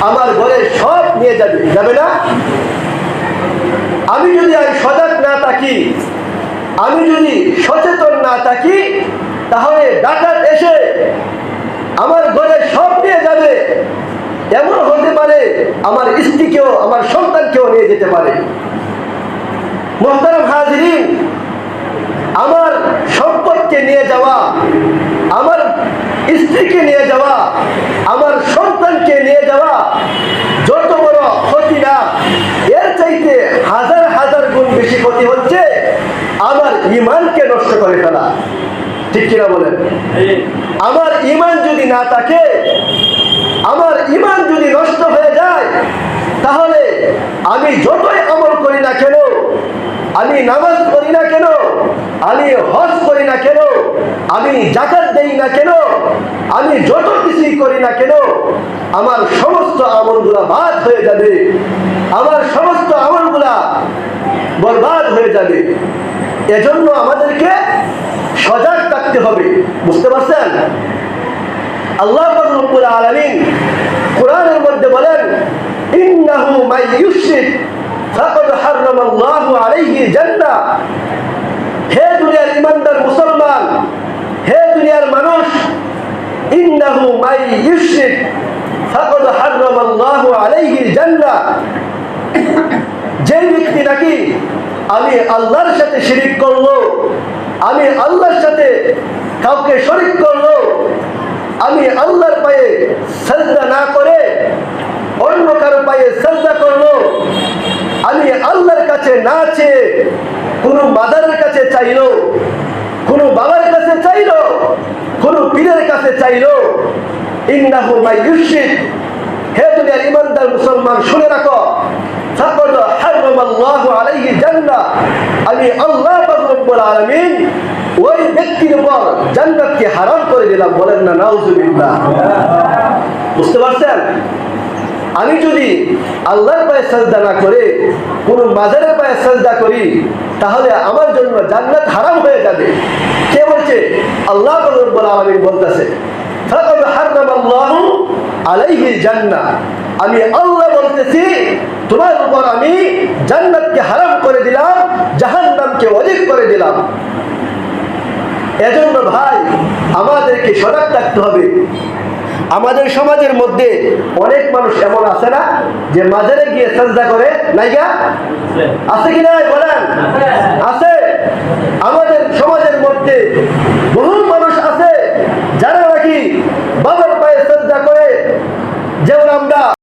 আমার ঘরে সব নিয়ে যাবে, যাবে না? আমি যদি সজাগ না থাকি, আমি যদি সচেতন না থাকি, তাহলে ডাকাত এসে আমার ঘরে সব নিয়ে যাবে। এমন হতে পারে আমার স্ত্রীকেও, আমার সন্তানকেও নিয়ে যেতে পারে। মুহতারাম হাজিরিন, আমার সম্পদকে নিয়ে যাওয়া, আমার স্ত্রীকে নিয়ে যাওয়া, আমার সন্তানকে নিয়ে যাওয়া যত বড় ক্ষতি না, এর চাইতে হাজার হাজার গুণ বেশি ক্ষতি হচ্ছে আমার ঈমানকে নষ্ট করে ফেলা। ঠিক কিনা বলেন? আমার ঈমান যদি না থাকে, আমার ঈমান যদি নষ্ট হয়ে যায়, তাহলে আমি যতই আমল করি না কেন, আমি নামাজ পড়ি না কেন, আমি হজ করি না কেন, আমি যাকাত দেই না কেন, আমি যত কিছুই করি না কেন, আমার সমস্ত আমলগুলা বাদ হয়ে যাবে, আমার সমস্ত আমলগুলা বরবাদ হয়ে যাবে। এজন্য আমাদেরকে সজাগ থাকতে হবে। বুঝতে পারছেন? আল্লাহ রাব্বুল আলামিন কোরআনের মধ্যে বলেন, ইন্নাহু মান ইউশরিক ফাকাদ হারামাল্লাহু আলাইহি জান্নাহ। হে দুনিয়ার ঈমানদার মুসলমান, হে দুনিয়ার মানুষ, ইন্নাহু মান ইউশরিক ফাকাদ হারামাল্লাহু আলাইহি জান্নাহ। যে ব্যক্তি নাকি আমি আল্লাহর সাথে শিরিক করলো, আমি আল্লাহর সাথে কাউকে শরীক করলো, আমি আল্লাহর পায়ে সাজদা না করে অন্য কারো পায়ে সাজদা করলো, আমি আল্লাহর কাছে না চেয়ে কোনো মাজারের কাছে চাইলো, কোনো বাবার কাছে চাইলো, কোনো পীরের কাছে চাইলো, ইন্নাহু মান ইউশরিক। হে দুনিয়ার ঈমানদার মুসলমান, শুনে রাখো, ফাকাদ হারামাল্লাহু আলাইহি জান্নাহ। আমি আল্লাহ রাব্বুল আলামিন ওই ব্যক্তির উপর জান্নাতকে হারাম করে দিলাম। বলেন না নাউজুবিল্লাহ। বুঝতে পারছেন? আমি যদি আল্লাহর পায়ে সাজদা না করে কোন মাজারের পায়ে সাজদা করি, তাহলে আমার জন্য জান্নাত হারাম হয়ে যাবে। কে বলছে? আল্লাহ রাব্বুল আলামিন বলতেছে, ফাকাদ হারামাল্লাহু আলাইহি জান্নাহ। আমি আল্লাহ বলতেছি, তোমার উপর আমি জান্নাতকে হারাম করে দিলাম, জাহান্নামকে ওয়াজিব করে দিলাম। এজন্য ভাই, আমাদেরকে সজাগ থাকতে হবে। আমাদের সমাজের মধ্যে অনেক মানুষ এমন আছে না, যে মাজারে গিয়ে সাজদা করে? নাইগা? আছে কি নাই? বলেন। আছে। আমাদের সমাজের মধ্যে